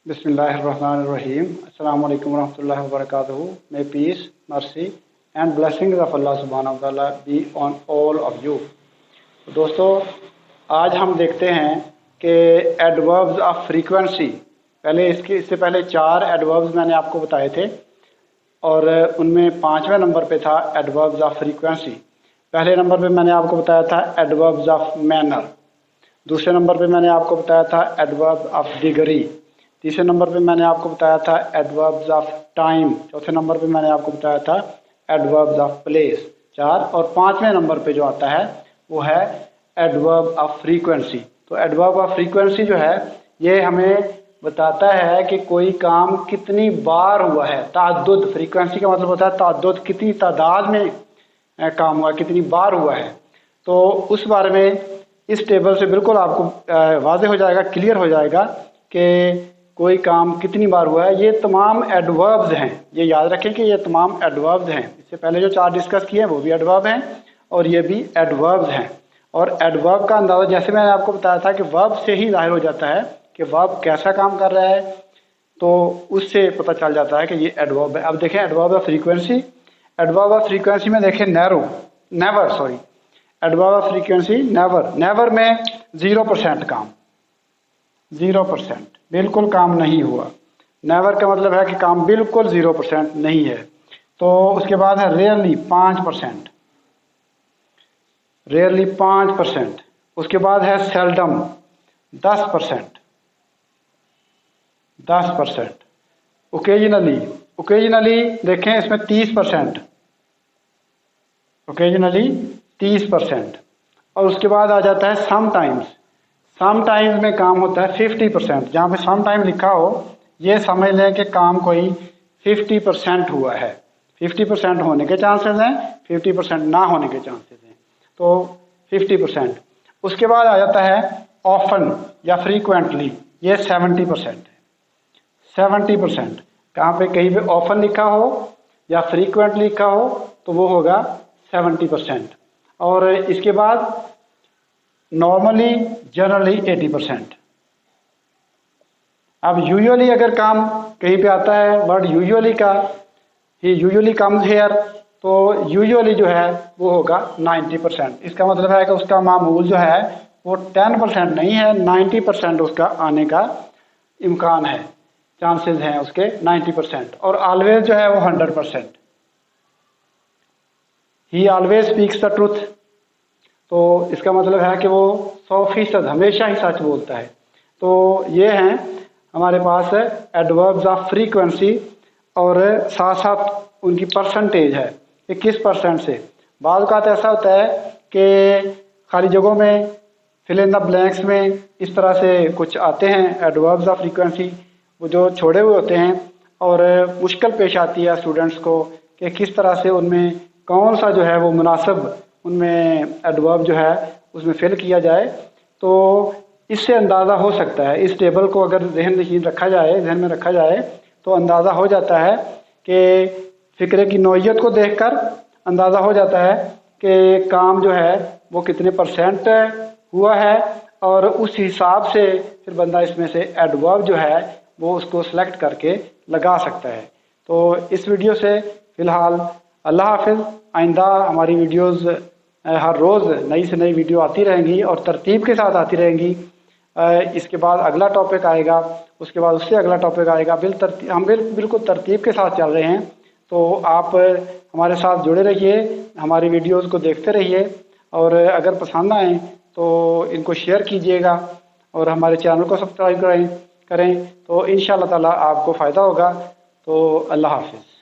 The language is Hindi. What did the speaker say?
बिस्मिल्लाहिर्रहमानिर्रहीम। अस्सलाम वालेकुम रहमतुल्लाहि व बरकातुहू। May peace, mercy and blessings of Allah subhanahu wa ta'ala be on all of you। तो दोस्तों, आज हम देखते हैं कि एडवर्ब्स ऑफ फ्रीक्वेंसी। इससे पहले 4 एडवर्ब्स मैंने आपको बताए थे और उनमें 5वें नंबर पे था एडवर्ब्स ऑफ फ्रीक्वेंसी। पहले नंबर पे मैंने आपको बताया था एडवर्ब्स ऑफ मैनर। दूसरे नंबर पे मैंने आपको बताया था एडवर्ब ऑफ डिग्री। तीसरे नंबर पे मैंने आपको बताया था एडवर्ब्स ऑफ टाइम। चौथे नंबर पे मैंने आपको बताया था एडवर्ब्स ऑफ प्लेस। 4 और 5वें नंबर पे जो आता है वो है एडवर्ब ऑफ फ्रीक्वेंसी। तो एडवर्ब ऑफ फ्रीक्वेंसी जो है ये हमें बताता है कि कोई काम कितनी बार हुआ है। ताद्दुद, फ्रीक्वेंसी का मतलब होता है ताद्दुद, कितनी तादाद में काम हुआ, कितनी बार हुआ है। तो उस बारे में इस टेबल से बिल्कुल आपको वाज़ेह हो जाएगा, क्लियर हो जाएगा कि कोई काम कितनी बार हुआ है। ये तमाम एडवर्ब्स हैं, ये याद रखें कि ये तमाम एडवर्ब्स हैं। इससे पहले जो 4 डिस्कस किए हैं वो भी एडवर्ब हैं और ये भी एडवर्ब्स हैं। और एडवर्ब का अंदाज़ा जैसे मैंने आपको बताया था कि वर्ब से ही जाहिर हो जाता है कि वर्ब कैसा काम कर रहा है, तो उससे पता चल जाता है कि ये एडवर्ब है। अब देखें adverb of frequency. Adverb of frequency में देखें never, adverb of frequency never में 0% काम, 0%, बिल्कुल काम नहीं हुआ। नेवर का मतलब है कि काम बिल्कुल 0% नहीं है। तो उसके बाद है रेयरली 5%, रेयरली 5%। उसके बाद है सेल्डम 10%, 10%। ओकेजनली देखें इसमें 30%, ओकेजनली 30%। और उसके बाद आ जाता है समटाइम्स में काम होता है 50%। जहाँ पे समटाइम लिखा हो ये समझ लें कि काम कोई 50% हुआ है। 50% होने के चांसेस हैं, 50% ना होने के चांसेस हैं। तो 50%। उसके बाद आ जाता है ऑफन या फ्रीक्वेंटली, ये 70% है। 70%। कहाँ पे कहीं पे ऑफन लिखा हो या फ्रीक्वेंटली लिखा हो तो वो होगा 70%। और इसके बाद नॉर्मली जनरली 80%। अब यूजुअली अगर काम कहीं पे आता है वर्ड यूजुअली का, ही यूजुअली कम्स हेयर, तो यूजुअली जो है वो होगा 90%। इसका मतलब है कि उसका मामूल जो है वो 10% नहीं है, 90% उसका आने का इम्कान है, चांसेस हैं उसके 90%। और ऑलवेज जो है वो 100%। ही ऑलवेज स्पीक्स द ट्रूथ, तो इसका मतलब है कि वो 100% हमेशा ही सच बोलता है। तो ये हैं हमारे पास एडवर्ब्स ऑफ फ्रीक्वेंसी और साथ साथ उनकी परसेंटेज है कि किस % से। बाद औक़ात ऐसा होता है कि खाली जगहों में फिल इन द ब्लैंक्स में इस तरह से कुछ आते हैं एडवर्ब्स ऑफ फ्रीक्वेंसी, वो जो छोड़े हुए होते हैं और मुश्किल पेश आती है स्टूडेंट्स को कि किस तरह से उनमें कौन सा जो है वो मुनासिब उनमें एडवर्ब जो है उसमें फिल किया जाए। तो इससे अंदाज़ा हो सकता है, इस टेबल को अगर जहन में रखा जाए तो अंदाज़ा हो जाता है कि फ़िक्रे की नौइयत को देखकर अंदाज़ा हो जाता है कि काम जो है वो कितने % हुआ है और उस हिसाब से फिर बंदा इसमें से एडवर्ब जो है वो उसको सेलेक्ट करके लगा सकता है। तो इस वीडियो से फ़िलहाल अल्लाह हाफ़िज़। आइंदा हमारी वीडियोस हर रोज़ नई से नई वीडियो आती रहेंगी और तरतीब के साथ आती रहेंगी। इसके बाद अगला टॉपिक आएगा, उसके बाद उससे अगला टॉपिक आएगा। हम बिल्कुल तरतीब के साथ चल रहे हैं। तो आप हमारे साथ जुड़े रहिए, हमारी वीडियोस को देखते रहिए और अगर पसंद आए तो इनको शेयर कीजिएगा और हमारे चैनल को सब्सक्राइब करें। तो इंशाअल्लाह ताला आपको फ़ायदा होगा। तो अल्लाह हाफ़िज़।